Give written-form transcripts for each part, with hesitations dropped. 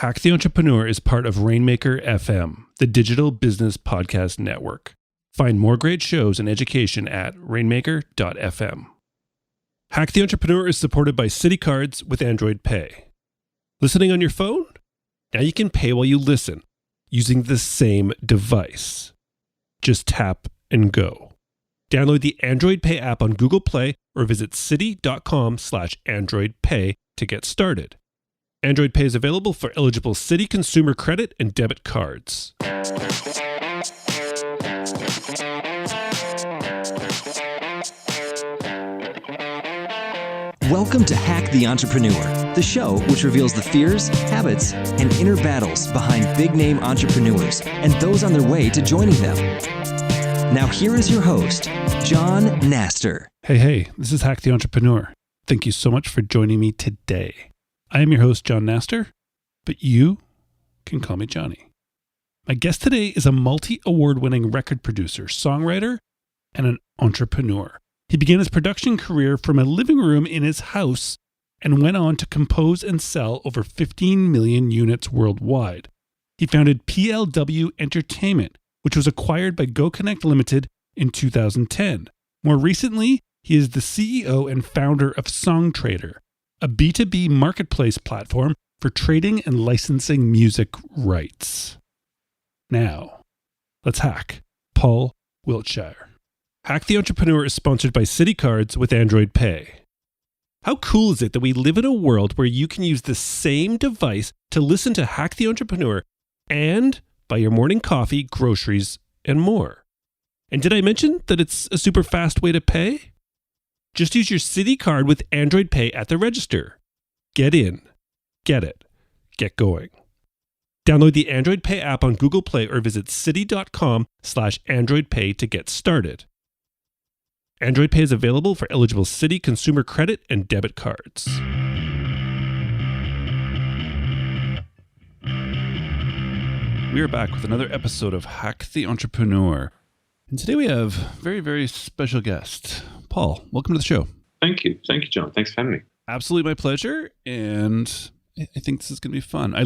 Hack the Entrepreneur is part of Rainmaker FM, the digital business podcast network. Find more great shows and education at rainmaker.fm. Hack the Entrepreneur is supported by Citi Cards with Android Pay. Listening on your phone? Now you can pay while you listen using the same device. Just tap and go. Download the Android Pay app on Google Play or visit citi.com/androidpay to get started. Android Pay is available for eligible Citi consumer credit and debit cards. Welcome to Hack the Entrepreneur, the show which reveals the fears, habits, and inner battles behind big-name entrepreneurs and those on their way to joining them. Now here is your host, John Naster. Hey, this is Hack the Entrepreneur. Thank you so much for joining me today. I am your host, John Naster, but you can call me Johnny. My guest today is a multi-award-winning record producer, songwriter, and an entrepreneur. He began his production career from a living room in his house and went on to compose and sell over 15 million units worldwide. He founded PLW Entertainment, which was acquired by Goconnect Limited in 2010. More recently, he is the CEO and founder of Songtradr, a B2B marketplace platform for trading and licensing music rights. Now, let's hack Paul Wiltshire. Hack the Entrepreneur is sponsored by Citi Cards with Android Pay. How cool is it that we live in a world where you can use the same device to listen to Hack the Entrepreneur and buy your morning coffee, groceries, and more? And did I mention that it's a super fast way to pay? Just use your Citi card with Android Pay at the register. Get in, get it, get going. Download the Android Pay app on Google Play or visit citi.com/androidpay to get started. Android Pay is available for eligible Citi consumer credit and debit cards. We are back with another episode of Hack the Entrepreneur. And today we have a very, very special guest. Paul, welcome to the show. Thank you. Thank you, John. Thanks for having me. Absolutely my pleasure. And I think this is going to be fun. I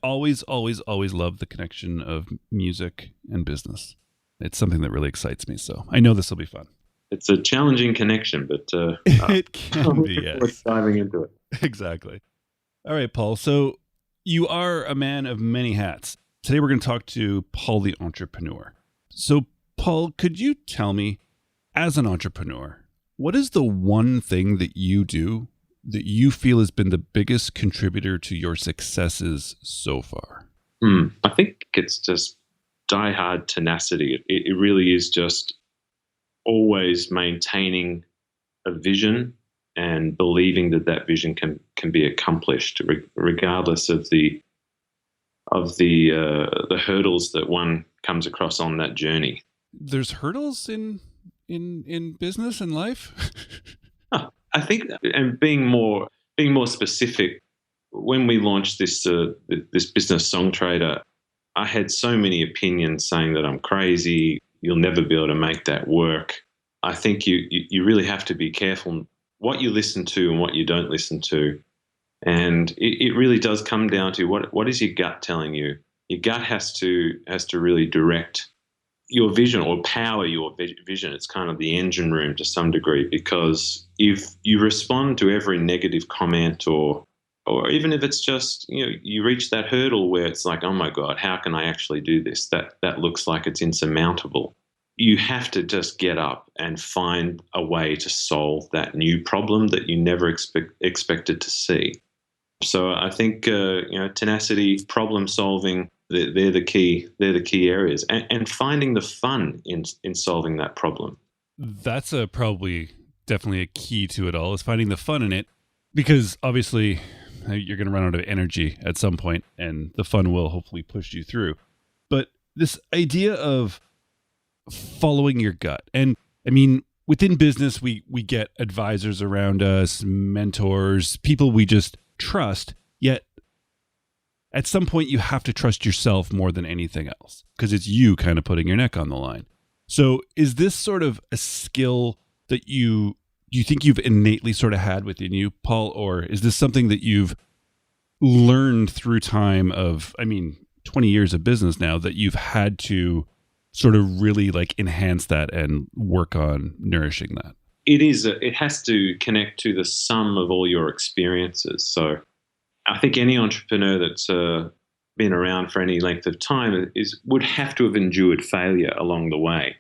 always love the connection of music and business. It's something that really excites me. So I know this will be fun. It's a challenging connection, but it can be, yes. Diving into it. Exactly. All right, Paul. So you are a man of many hats. Today we're going to talk to Paul the Entrepreneur. So Paul, could you tell me, as an entrepreneur, what is the one thing that you do that you feel has been the biggest contributor to your successes so far? I think it's just die-hard tenacity. It really is just always maintaining a vision and believing that that vision can be accomplished, regardless of the hurdles that one comes across on that journey. There's hurdles in business and life? I think, and being more specific, when we launched this business, Songtradr, I had so many opinions saying that I'm crazy. You'll never be able to make that work. I think you really have to be careful what you listen to and what you don't listen to. And it really does come down to what is your gut telling you? Your gut has to really direct your vision or power your vision. It's kind of the engine room to some degree, because if you respond to every negative comment or even if it's just, you reach that hurdle where it's like, oh my God, how can I actually do this? That looks like it's insurmountable. You have to just get up and find a way to solve that new problem that you never expected to see. So I think, tenacity, problem solving, they're the key areas, and finding the fun in solving that problem. That's definitely a key to it all, is finding the fun in it, because obviously you're going to run out of energy at some point and the fun will hopefully push you through. But this idea of following your gut, and I mean, within business, we get advisors around us, mentors, people we just trust, yet at some point you have to trust yourself more than anything else, because it's you kind of putting your neck on the line. So is this sort of a skill that you think you've innately sort of had within you, Paul, or is this something that you've learned through time of, 20 years of business now that you've had to sort of really like enhance that and work on nourishing that? It has to connect to the sum of all your experiences. So I think any entrepreneur that's been around for any length of time would have to have endured failure along the way.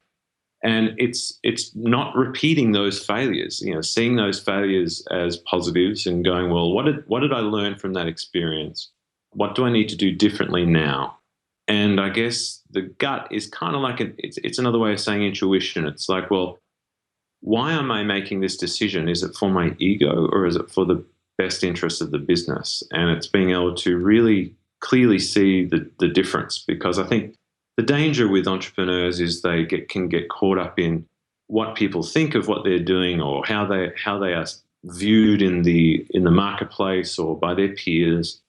And it's not repeating those failures, seeing those failures as positives and going, well, what did I learn from that experience? What do I need to do differently now? And I guess the gut is kind of like it's another way of saying intuition. It's like, well, why am I making this decision? Is it for my ego or is it for the best interest of the business? And it's being able to really clearly see the difference, because I think the danger with entrepreneurs is they can get caught up in what people think of what they're doing or how they are viewed in the marketplace or by their peers,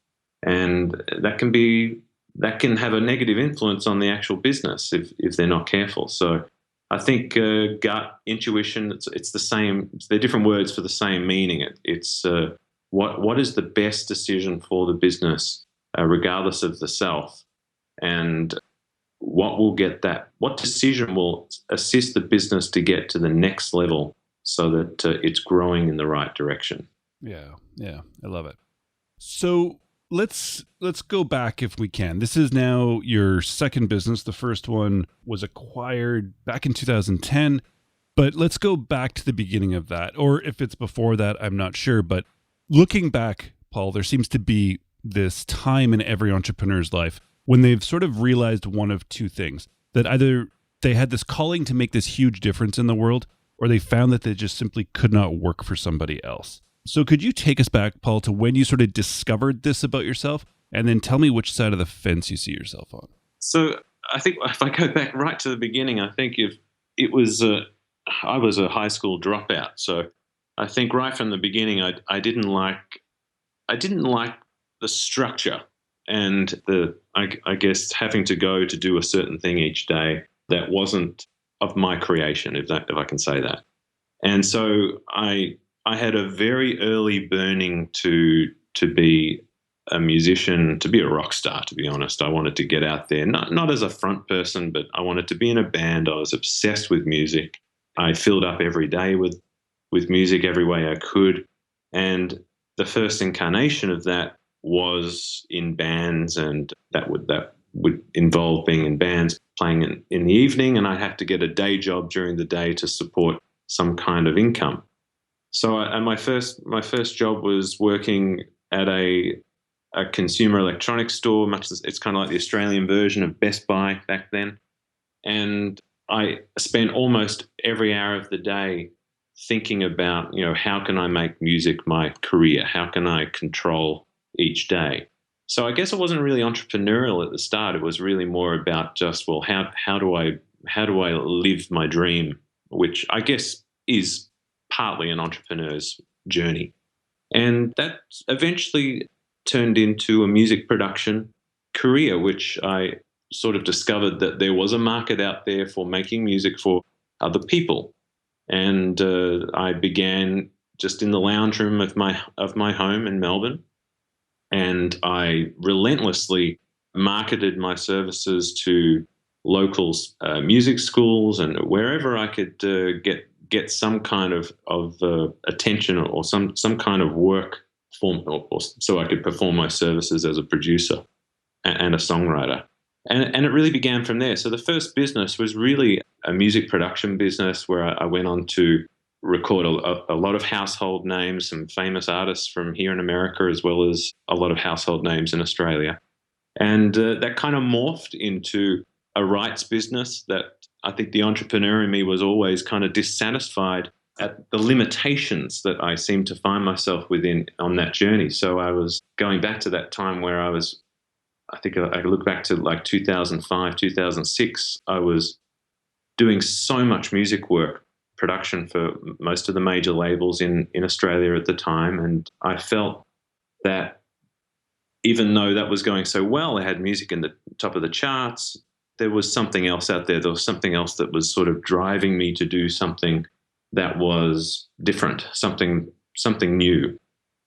and that can have a negative influence on the actual business if they're not careful. So I think gut, intuition, it's the same. They're different words for the same meaning. It's what is the best decision for the business, regardless of the self, and what decision will assist the business to get to the next level so that it's growing in the right direction. Yeah, I love it. So let's go back if we can. This is now your second business. The first one was acquired back in 2010, but let's go back to the beginning of that. Or if it's before that, I'm not sure. But looking back, Paul, there seems to be this time in every entrepreneur's life when they've sort of realized one of two things, that either they had this calling to make this huge difference in the world, or they found that they just simply could not work for somebody else. So could you take us back, Paul, to when you sort of discovered this about yourself, and then tell me which side of the fence you see yourself on? So I think if I go back right to the beginning, I think I was a high school dropout. So I think right from the beginning, I didn't like the structure and I guess having to go to do a certain thing each day that wasn't of my creation, if I can say that. And so I had a very early burning to be a musician, to be a rock star, to be honest. I wanted to get out there, not as a front person, but I wanted to be in a band. I was obsessed with music. I filled up every day with music every way I could. And the first incarnation of that was in bands, and that would involve being in bands, playing in the evening, and I have to get a day job during the day to support some kind of income. So my first job was working at a consumer electronics store, much as it's kind of like the Australian version of Best Buy back then. And I spent almost every hour of the day thinking about, how can I make music my career? How can I control each day? So I guess it wasn't really entrepreneurial at the start. It was really more about just, well, how do I live my dream, which I guess is partly an entrepreneur's journey. And that eventually turned into a music production career, which I sort of discovered that there was a market out there for making music for other people. And I began just in the lounge room of my home in Melbourne. And I relentlessly marketed my services to local music schools and wherever I could get some kind of attention or some kind of work form, or so I could perform my services as a producer and a songwriter. And it really began from there. So the first business was really a music production business where I went on to record a lot of household names, some famous artists from here in America, as well as a lot of household names in Australia. And that kind of morphed into a rights business that I think the entrepreneur in me was always kind of dissatisfied at the limitations that I seemed to find myself within on that journey. So I was going back to that time where I think I look back to like 2005, 2006, I was doing so much music work, production for most of the major labels in Australia at the time. And I felt that even though that was going so well, I had music in the top of the charts, there was something else out there. There was something else that was sort of driving me to do something that was different, something new.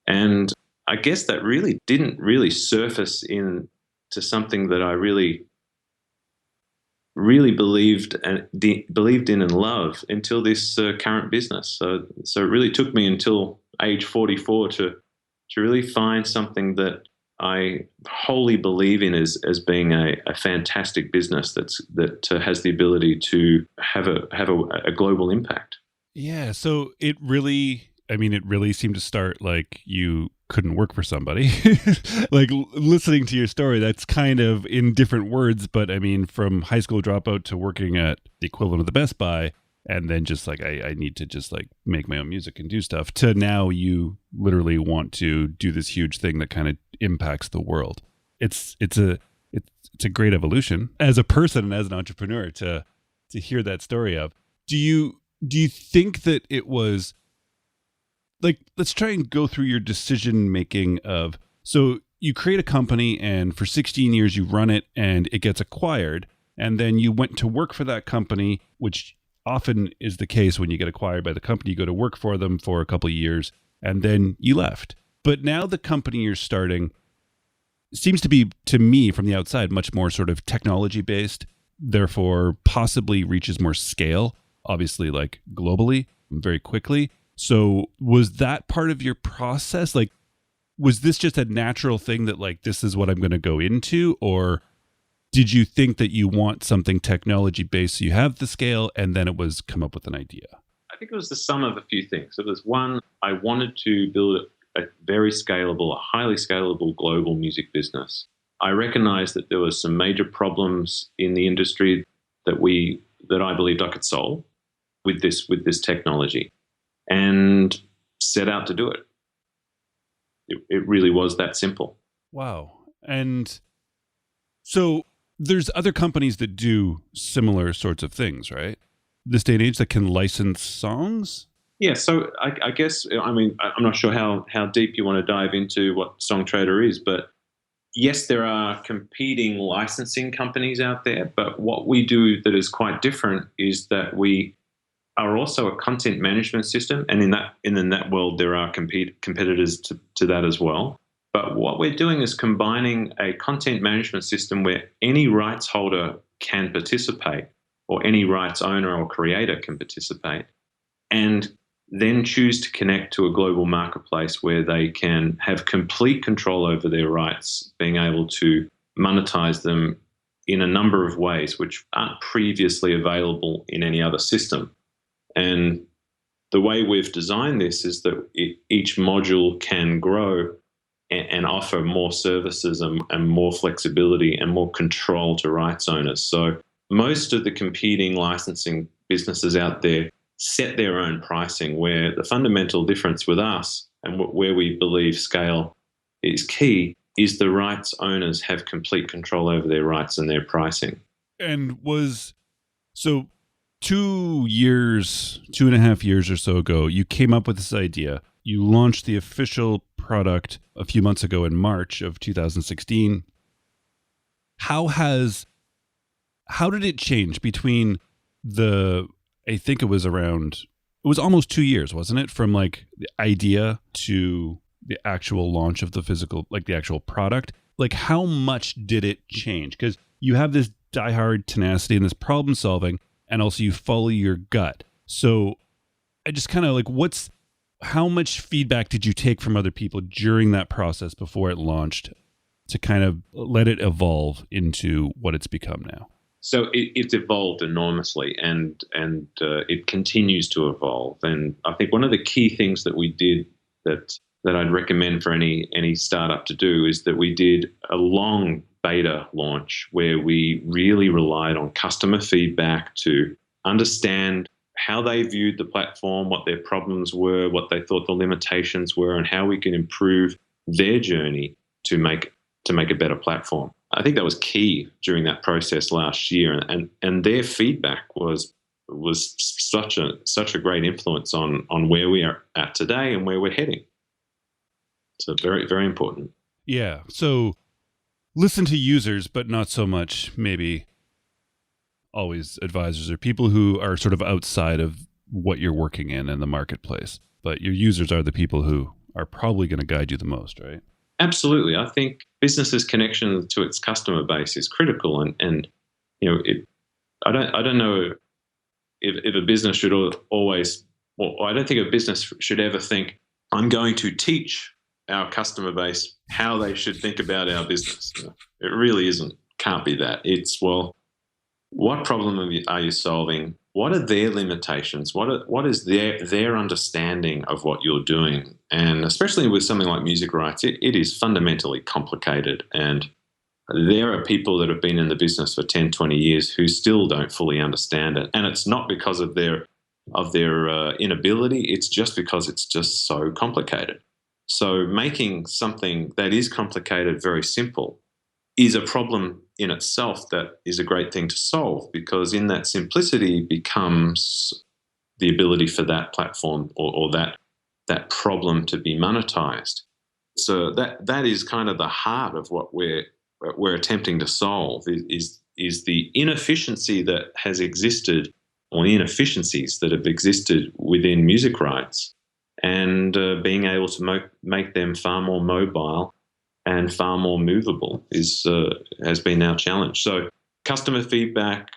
And I guess that really didn't really surface into something that I really believed in and loved until this current business. So it really took me until age 44 to really find something that I wholly believe in as being a fantastic business that has the ability to have a global impact. Yeah. So it really seemed to start like you couldn't work for somebody. Like listening to your story, that's kind of in different words, but I mean, from high school dropout to working at the equivalent of the Best Buy, and then just like, I need to just like make my own music and do stuff, to now you literally want to do this huge thing that kind of impacts the world. It's a great evolution as a person and as an entrepreneur to hear that story of. Do you think that it was like, let's try and go through your decision making of, so you create a company and for 16 years you run it and it gets acquired, and then you went to work for that company, which often is the case when you get acquired by the company. You go to work for them for a couple of years and then you left. But now the company you're starting seems to be, to me from the outside, much more sort of technology based, therefore possibly reaches more scale, obviously like globally, very quickly. So was that part of your process? Like, was this just a natural thing that like, this is what I'm going to go into? Or did you think that you want something technology based so you have the scale, and then it was come up with an idea? I think it was the sum of a few things. It was one, I wanted to build a very scalable, a highly scalable global music business. I recognized that there were some major problems in the industry that I believed I could solve with this technology, and set out to do it. It really was that simple. Wow. And so there's other companies that do similar sorts of things, right? This day and age, that can license songs? Yeah, so I guess, I mean, I'm not sure how deep you want to dive into what Songtradr is, but yes, there are competing licensing companies out there, but what we do that is quite different is that we are also a content management system, and in that world there are competitors to that as well. But what we're doing is combining a content management system where any rights holder can participate, or any rights owner or creator can participate, and then choose to connect to a global marketplace where they can have complete control over their rights, being able to monetize them in a number of ways which aren't previously available in any other system. And the way we've designed this is that each module can grow and offer more services and more flexibility and more control to rights owners. So most of the competing licensing businesses out there set their own pricing, where the fundamental difference with us and where we believe scale is key is the rights owners have complete control over their rights and their pricing. And so 2.5 years or so ago, you came up with this idea. You launched the official product a few months ago in March of 2016. How did it change between I think it was almost 2 years, wasn't it? From like the idea to the actual launch of the physical, like the actual product. Like, how much did it change? Because you have this diehard tenacity and this problem solving, and also you follow your gut. So I just kind of like, how much feedback did you take from other people during that process before it launched to kind of let it evolve into what it's become now? So it's evolved enormously, and it continues to evolve. And I think one of the key things that we did that I'd recommend for any startup to do is that we did a long beta launch where we really relied on customer feedback to understand how they viewed the platform, what their problems were, what they thought the limitations were, and how we can improve their journey to make a better platform. I think that was key during that process last year, and their feedback was such a great influence on where we are at today and where we're heading. So very, very important. Yeah. So listen to users, but not so much maybe always advisors or people who are sort of outside of what you're working in the marketplace. But your users are the people who are probably going to guide you the most, right? Absolutely. I think business's connection to its customer base is critical, and I don't know if a business should always, or I don't think a business should ever think, I'm going to teach our customer base how they should think about our business. It really can't be that. It's, well, what problem are you solving? What are their limitations? What is their understanding of what you're doing? And especially with something like music rights, it is fundamentally complicated. And there are people that have been in the business for 10, 20 years who still don't fully understand it. And it's not because of their inability. It's just because it's just so complicated. So making something that is complicated very simple is a problem in itself that is a great thing to solve, because in that simplicity becomes the ability for that platform or that problem to be monetized. So that is kind of the heart of what we're attempting to solve is the inefficiency that has existed, or inefficiencies that have existed within music rights, and being able to make them far more mobile and far more movable has been our challenge. So customer feedback,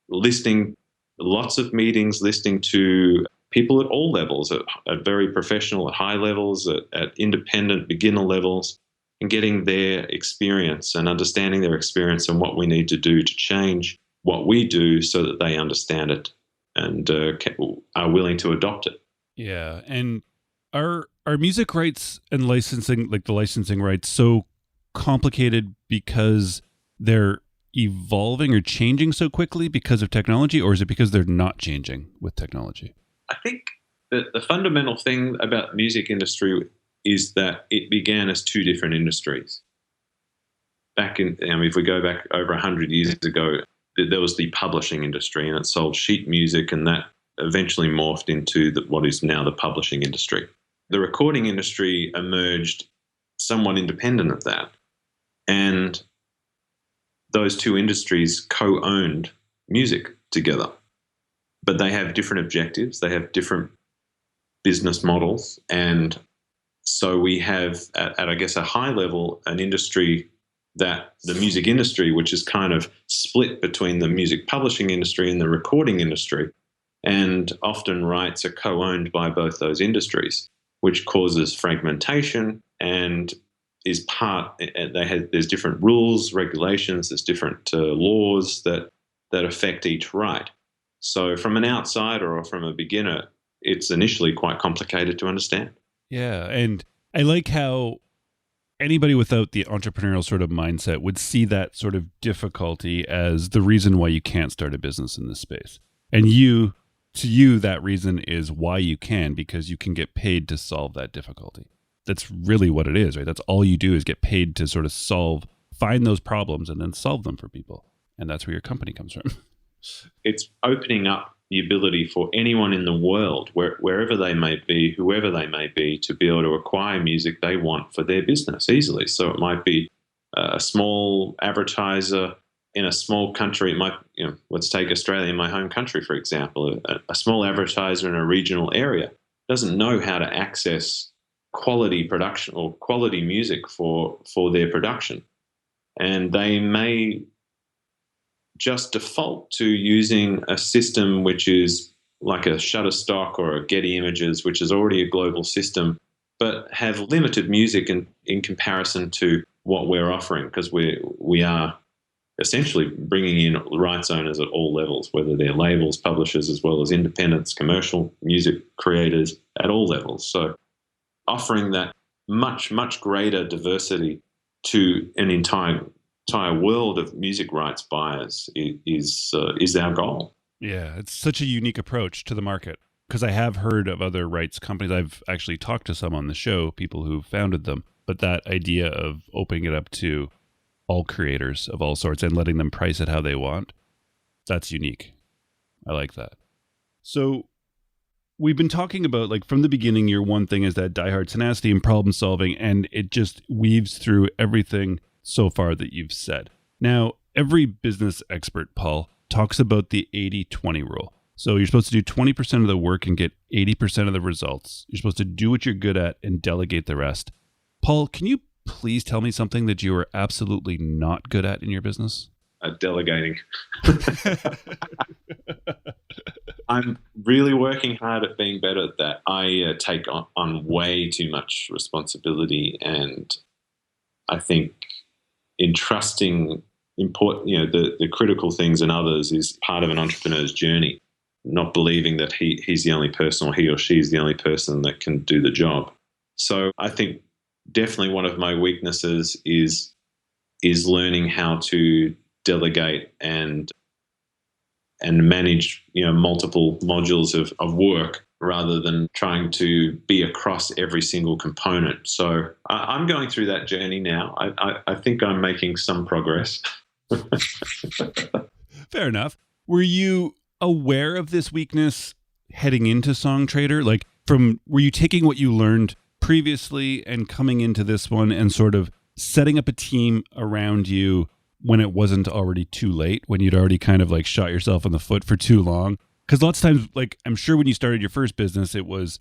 listening, lots of meetings, listening to people at all levels, at very professional, at high levels, at independent, beginner levels, and getting their experience and understanding their experience and what we need to do to change what we do so that they understand it and are willing to adopt it. Yeah. And are music rights and licensing, like the licensing rights, so complicated because they're evolving or changing so quickly because of technology, or is it because they're not changing with technology? I think that the fundamental thing about the music industry is that it began as two different industries. If we go back over 100 years ago, there was the publishing industry, and it sold sheet music, and that eventually morphed into what is now the publishing industry. The recording industry emerged somewhat independent of that, and those two industries co-owned music together. But they have different objectives, they have different business models, and so we have, at I guess, a high level, an industry that the music industry, which is kind of split between the music publishing industry and the recording industry, and often rights are co-owned by both those industries, which causes fragmentation and is there's different rules, regulations, there's different laws that affect each right. So from an outsider or from a beginner, it's initially quite complicated to understand. Yeah, and I like how anybody without the entrepreneurial sort of mindset would see that sort of difficulty as the reason why you can't start a business in this space. And to you, that reason is why you can, because you can get paid to solve that difficulty. That's really what it is, right? That's all you do is get paid to sort of find those problems and then solve them for people. And that's where your company comes from. It's opening up the ability for anyone in the world, wherever they may be, whoever they may be, to be able to acquire music they want for their business easily. So it might be a small advertiser in a small country. It might, let's take Australia, my home country, for example. A small advertiser in a regional area doesn't know how to access quality production or quality music for their production. And they may just default to using a system which is like a Shutterstock or a Getty Images, which is already a global system, but have limited music in comparison to what we're offering, because we are essentially bringing in rights owners at all levels, whether they're labels, publishers, as well as independents, commercial music creators at all levels. So offering that much, much greater diversity to an entire world of music rights buyers is our goal. Yeah, it's such a unique approach to the market, because I have heard of other rights companies. I've actually talked to some on the show, people who founded them, but that idea of opening it up to all creators of all sorts and letting them price it how they want, that's unique. I like that. So we've been talking about, like, from the beginning, your one thing is that diehard tenacity and problem solving, and it just weaves through everything so far that you've said. Now, every business expert, Paul, talks about the 80-20 rule. So you're supposed to do 20% of the work and get 80% of the results. You're supposed to do what you're good at and delegate the rest. Paul, can you please tell me something that you are absolutely not good at in your business? Delegating. I'm really working hard at being better at that. I take on way too much responsibility, and I think entrusting the critical things in others is part of an entrepreneur's journey. Not believing that he's the only person or he or she is the only person that can do the job. So I think definitely one of my weaknesses is learning how to delegate and manage multiple modules of work rather than trying to be across every single component. So I'm going through that journey now. I think I'm making some progress. Fair enough. Were you aware of this weakness heading into Songtradr? Like, were you taking what you learned previously and coming into this one and sort of setting up a team around you when it wasn't already too late, when you'd already kind of like shot yourself in the foot for too long? Because lots of times, like, I'm sure when you started your first business, it was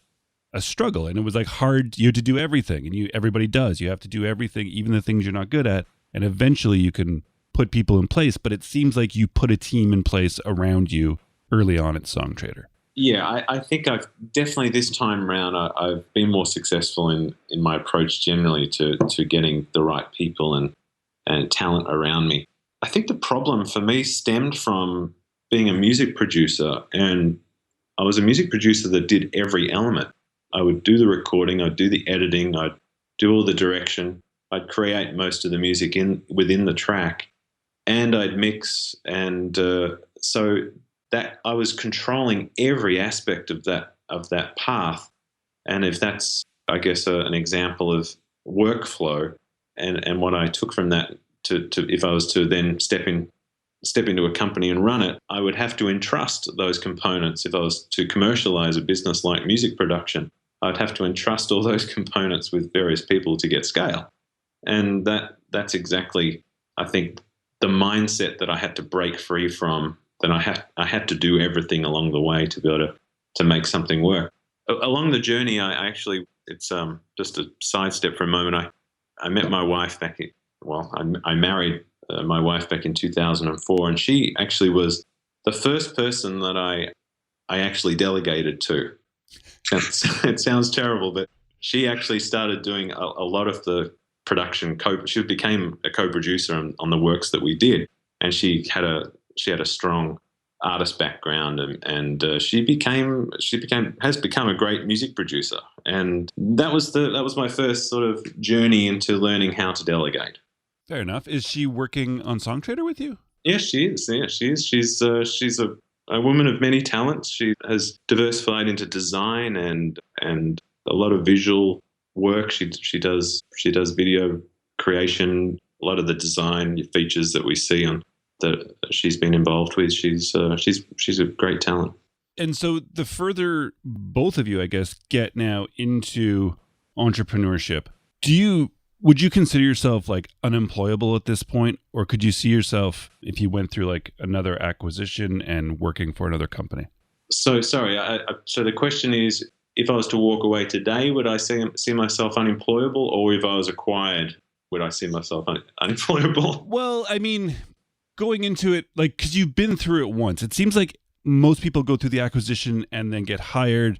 a struggle and it was like hard. You had to do everything, and everybody does. You have to do everything, even the things you're not good at. And eventually you can put people in place, but it seems like you put a team in place around you early on at Songtradr. Yeah, I think I've definitely this time around, I've been more successful in my approach generally to getting the right people and talent around me. I think the problem for me stemmed from being a music producer, and I was a music producer that did every element. I would do the recording, I'd do the editing, I'd do all the direction, I'd create most of the music within the track, and I'd mix, and so that I was controlling every aspect of that path. And if that's, I guess, an example of workflow, and what I took from that to if I was to then step into a company and run it, I would have to entrust those components. If I was to commercialize a business like music production, I'd have to entrust all those components with various people to get scale. And that's exactly, I think, the mindset that I had to break free from. Then I had to do everything along the way to be able to make something work. Along the journey, I actually, it's just a sidestep for a moment. I met my wife I married my wife back in 2004, and she actually was the first person that I actually delegated to. It sounds terrible, but she actually started doing a lot of the production. She became a co-producer on the works that we did, and she had a strong artist background, and she has become a great music producer. And that was my first sort of journey into learning how to delegate. Fair enough. Is she working on Songtradr with you? Yes, she is. Yeah, she is. She's a woman of many talents. She has diversified into design and a lot of visual work. She does video creation, a lot of the design features that we see on that she's been involved with. She's a great talent. And so the further both of you, I guess, get now into entrepreneurship, would you consider yourself like unemployable at this point? Or could you see yourself, if you went through like another acquisition and working for another company? So sorry. So the question is, if I was to walk away today, would I see myself unemployable? Or if I was acquired, would I see myself unemployable? Well, I mean, going into it, like, because you've been through it once, it seems like most people go through the acquisition and then get hired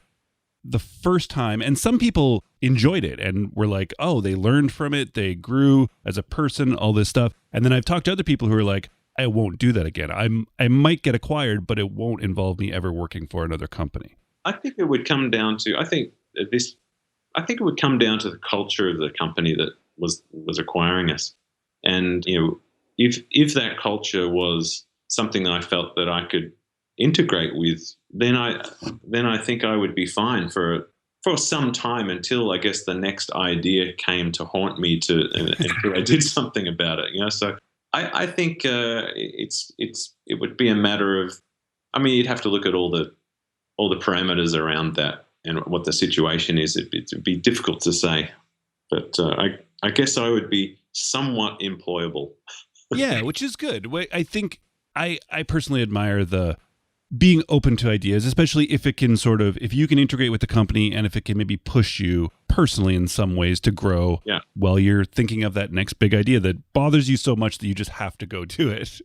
the first time. And some people enjoyed it and were like, oh, they learned from it. They grew as a person, all this stuff. And then I've talked to other people who are like, I won't do that again. I might get acquired, but it won't involve me ever working for another company. I think it would come down to, it would come down to the culture of the company that was acquiring us. And, if that culture was something that I felt that I could integrate with, then I think I would be fine for some time until, I guess, the next idea came to haunt me until I did something about it. So I think it would be a matter of, you'd have to look at all the parameters around that and what the situation is. It'd be difficult to say, but I guess I would be somewhat employable. Yeah, which is good. I think I personally admire the being open to ideas, especially if it can if you can integrate with the company and if it can maybe push you personally in some ways to grow while you're thinking of that next big idea that bothers you so much that you just have to go do it.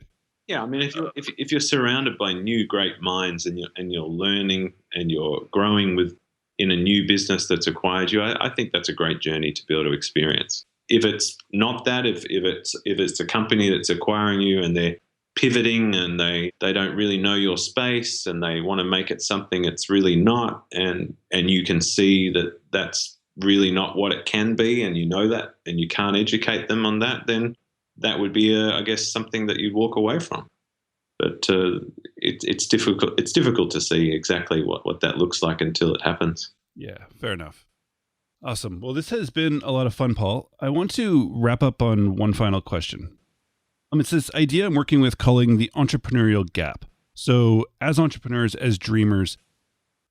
Yeah, I mean, if you're surrounded by new great minds and you're learning and you're growing in a new business that's acquired you, I think that's a great journey to be able to experience. If it's not that, if it's a company that's acquiring you and they're pivoting and they don't really know your space and they want to make it something it's really not, and you can see that that's really not what it can be, and you know that, and you can't educate them on that, then that would be, I guess, something that you'd walk away from. But it's difficult. It's difficult to see exactly what that looks like until it happens. Yeah, fair enough. Awesome. Well, this has been a lot of fun, Paul. I want to wrap up on one final question. It's this idea I'm working with calling the entrepreneurial gap. So as entrepreneurs, as dreamers,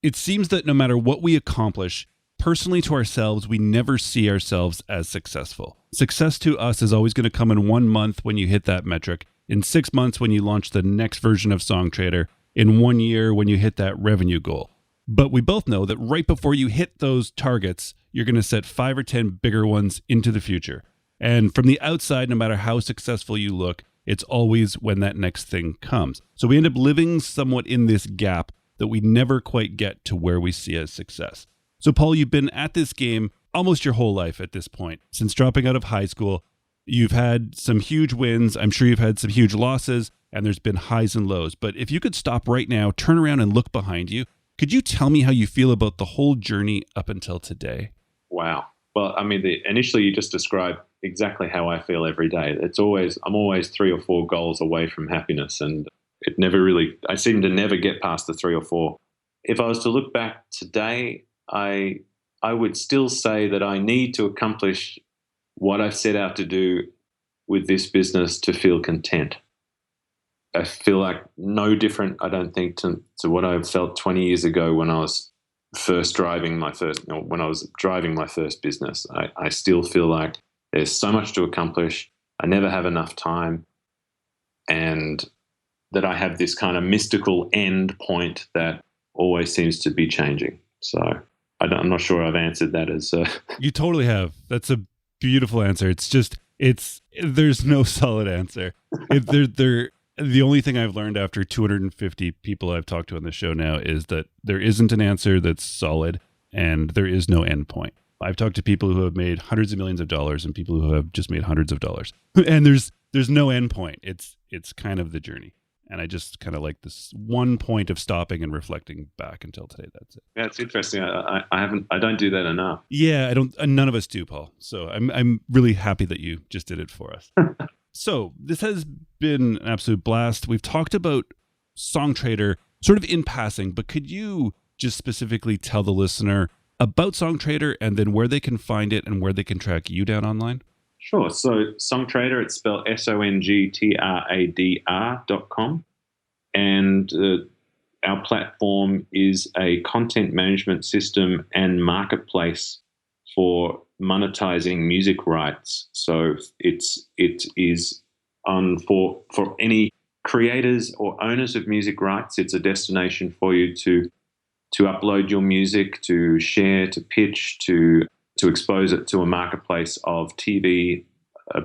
it seems that no matter what we accomplish, personally to ourselves, we never see ourselves as successful. Success to us is always going to come in 1 month when you hit that metric, in 6 months when you launch the next version of Songtradr, in 1 year when you hit that revenue goal. But we both know that right before you hit those targets, you're going to set 5 or 10 bigger ones into the future. And from the outside, no matter how successful you look, it's always when that next thing comes. So we end up living somewhat in this gap that we never quite get to where we see as success. So Paul, you've been at this game almost your whole life at this point. Since dropping out of high school, you've had some huge wins. I'm sure you've had some huge losses, and there's been highs and lows. But if you could stop right now, turn around and look behind you, could you tell me how you feel about the whole journey up until today? Wow. Well, I mean, initially you just described exactly how I feel every day. I'm always 3 or 4 goals away from happiness, and I seem to never get past the 3 or 4. If I was to look back today, I would still say that I need to accomplish what I've set out to do with this business to feel content. I feel like no different, I don't think, to what I felt 20 years ago when I was driving my first business. I still feel like there's so much to accomplish. I never have enough time, and that I have this kind of mystical end point that always seems to be changing. So I'm not sure I've answered that as You totally have. That's a beautiful answer. There's no solid answer. The only thing I've learned after 250 people I've talked to on the show now is that there isn't an answer that's solid, and there is no end point. I've talked to people who have made hundreds of millions of dollars and people who have just made hundreds of dollars, and there's no end point. It's kind of the journey. And I just kind of like this one point of stopping and reflecting back until today. That's it. Yeah, it's interesting. I don't do that enough. Yeah, I don't. None of us do, Paul. So I'm really happy that you just did it for us. So this has been an absolute blast. We've talked about Songtradr sort of in passing, but could you just specifically tell the listener about Songtradr and then where they can find it and where they can track you down online? Sure. So Songtradr, it's spelled songtradr.com. And our platform is a content management system and marketplace for monetizing music rights. So it is for any creators or owners of music rights. It's a destination for you to upload your music, to share, to pitch, to expose it to a marketplace of TV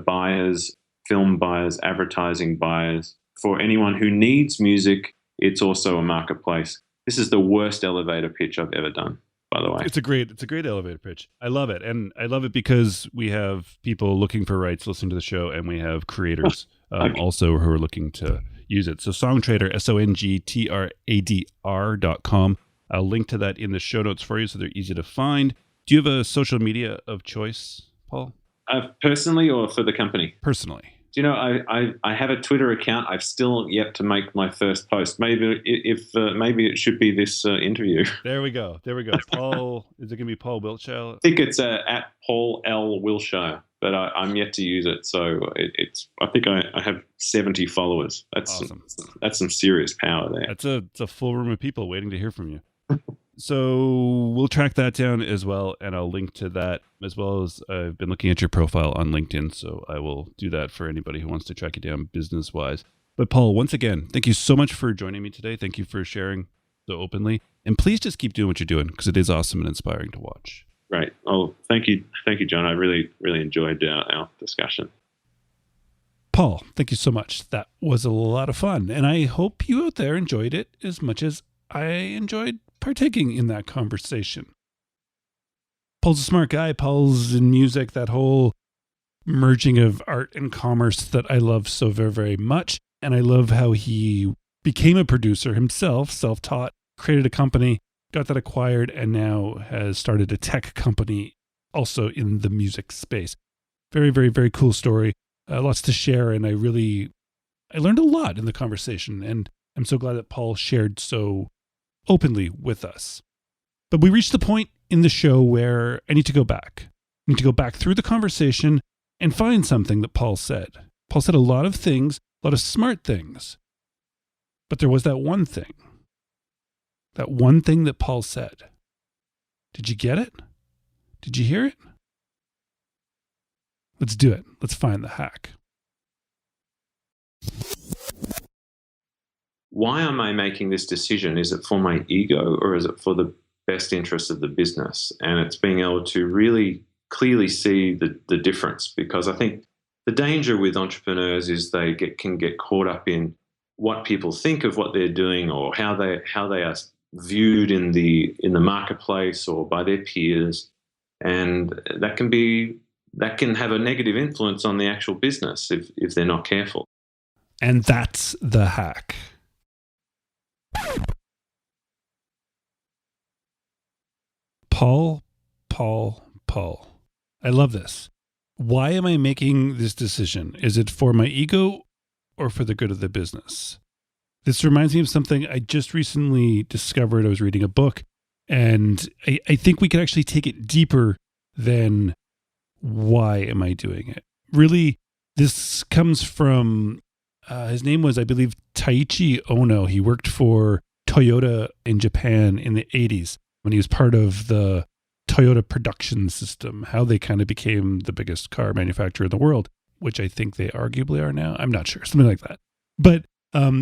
buyers, film buyers, advertising buyers. For anyone who needs music, it's also a marketplace. This is the worst elevator pitch I've ever done, by the way. It's a great elevator pitch. I love it. And I love it because we have people looking for rights listening to the show, and we have creators also who are looking to use it. So Songtradr, songtradr.com. I'll link to that in the show notes for you so they're easy to find. Do you have a social media of choice, Paul? Personally or for the company? Personally. Do you know, I have a Twitter account. I've still yet to make my first post. Maybe maybe it should be this interview. There we go. Paul, is it going to be Paul Wiltshire? I think it's at Paul L. Wiltshire, but I'm yet to use it. So I think I have 70 followers. That's awesome. That's some serious power there. It's a full room of people waiting to hear from you. So we'll track that down as well, and I'll link to that, as well as I've been looking at your profile on LinkedIn, so I will do that for anybody who wants to track you down business-wise. But Paul, once again, thank you so much for joining me today. Thank you for sharing so openly. And please just keep doing what you're doing because it is awesome and inspiring to watch. Right. Oh, thank you. Thank you, John. I really, really enjoyed our discussion. Paul, thank you so much. That was a lot of fun. And I hope you out there enjoyed it as much as I enjoyed partaking in that conversation. Paul's a smart guy. Paul's in music, that whole merging of art and commerce that I love so very, very much. And I love how he became a producer himself, self-taught, created a company, got that acquired, and now has started a tech company also in the music space. Very, very, very cool story. Lots to share. And I learned a lot in the conversation. And I'm so glad that Paul shared so openly with us. But we reached the point in the show where I need to go back. I need to go back through the conversation and find something that Paul said. Paul said a lot of things, a lot of smart things. But there was that one thing that Paul said. Did you get it? Did you hear it? Let's do it. Let's find the hack. Why am I making this decision? Is it for my ego or is it for the best interest of the business? And it's being able to really clearly see the difference, because I think the danger with entrepreneurs is they can get caught up in what people think of what they're doing or how they are viewed in the marketplace or by their peers, and that can have a negative influence on the actual business if they're not careful. And that's the hack. Paul. I love this. Why am I making this decision? Is it for my ego or for the good of the business? This reminds me of something I just recently discovered. I was reading a book, and I think we could actually take it deeper than why am I doing it? Really, this comes from, his name was, I believe, Taiichi Ono. He worked for Toyota in Japan in the 80s when he was part of the Toyota production system, how they kind of became the biggest car manufacturer in the world, which I think they arguably are now. I'm not sure, something like that. But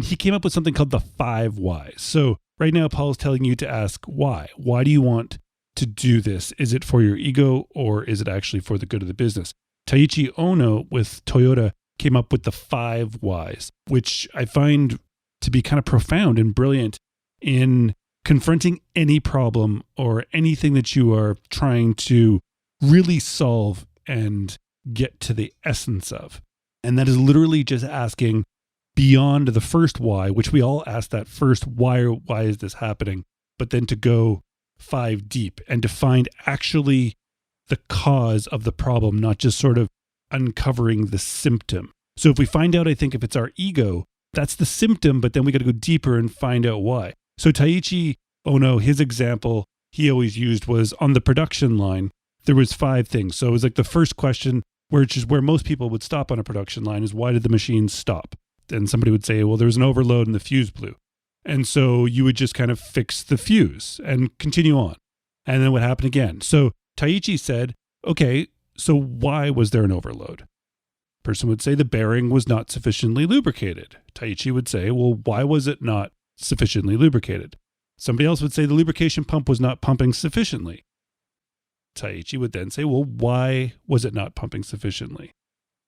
he came up with something called the 5 whys. So right now, Paul's telling you to ask why. Why do you want to do this? Is it for your ego or is it actually for the good of the business? Taiichi Ono with Toyota came up with the 5 whys, which I find to be kind of profound and brilliant in confronting any problem or anything that you are trying to really solve and get to the essence of. And that is literally just asking beyond the first why, which we all ask that first, why is this happening? But then to go 5 deep and to find actually the cause of the problem, not just sort of uncovering the symptom. So if we find out, I think if it's our ego, that's the symptom, but then we got to go deeper and find out why. So Taiichi Ono, his example he always used was on the production line, there was 5 things. So it was like the first question, which is where most people would stop on a production line, is why did the machine stop? And somebody would say, well, there was an overload and the fuse blew. And so you would just kind of fix the fuse and continue on. And then what happened again? So Taiichi said, okay, so why was there an overload? Person would say the bearing was not sufficiently lubricated. Taiichi would say, well, why was it not sufficiently lubricated? Somebody else would say the lubrication pump was not pumping sufficiently. Taiichi would then say, well, why was it not pumping sufficiently?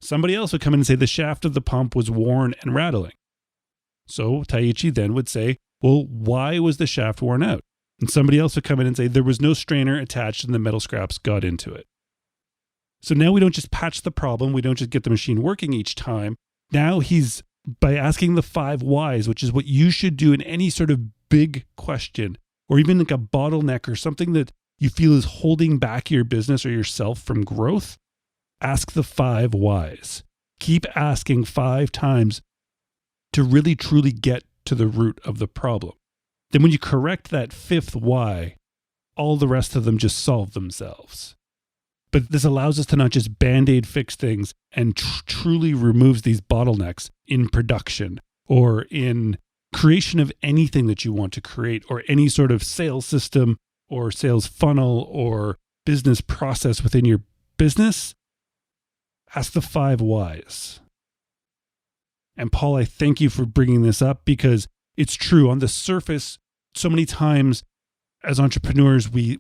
Somebody else would come in and say the shaft of the pump was worn and rattling. So Taiichi then would say, well, why was the shaft worn out? And somebody else would come in and say there was no strainer attached and the metal scraps got into it. So now we don't just patch the problem. We don't just get the machine working each time. Now he's, by asking the 5 whys, which is what you should do in any sort of big question, or even like a bottleneck or something that you feel is holding back your business or yourself from growth, ask the 5 whys. Keep asking 5 times to really truly get to the root of the problem. Then when you correct that 5th why, all the rest of them just solve themselves. But this allows us to not just Band-Aid fix things and truly removes these bottlenecks in production or in creation of anything that you want to create, or any sort of sales system or sales funnel or business process within your business. Ask the 5 whys. And Paul, I thank you for bringing this up because it's true. On the surface, so many times as entrepreneurs, we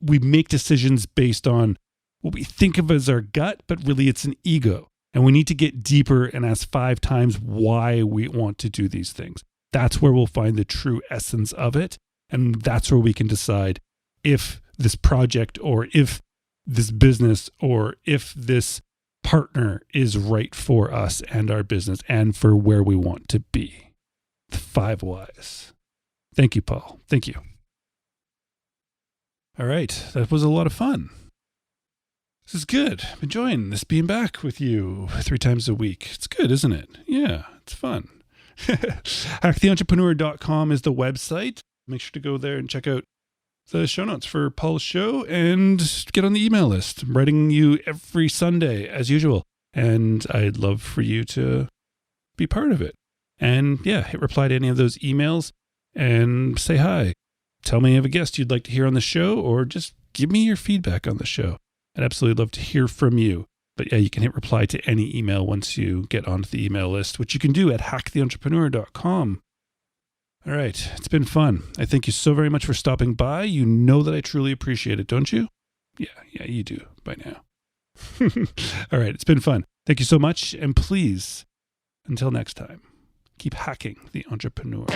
make decisions based on what we think of as our gut, but really it's an ego. And we need to get deeper and ask 5 times why we want to do these things. That's where we'll find the true essence of it. And that's where we can decide if this project or if this business or if this partner is right for us and our business and for where we want to be. The 5 whys. Thank you, Paul. Thank you. All right. That was a lot of fun. This is good. I'm enjoying this being back with you 3 times a week. It's good, isn't it? Yeah, it's fun. HackTheEntrepreneur.com is the website. Make sure to go there and check out the show notes for Paul's show and get on the email list. I'm writing you every Sunday as usual. And I'd love for you to be part of it. And yeah, hit reply to any of those emails and say hi. Tell me of a guest you'd like to hear on the show or just give me your feedback on the show. I'd absolutely love to hear from you. But yeah, you can hit reply to any email once you get onto the email list, which you can do at hacktheentrepreneur.com. All right, it's been fun. I thank you so very much for stopping by. You know that I truly appreciate it, don't you? Yeah, you do by now. All right, it's been fun. Thank you so much. And please, until next time, keep hacking the entrepreneur.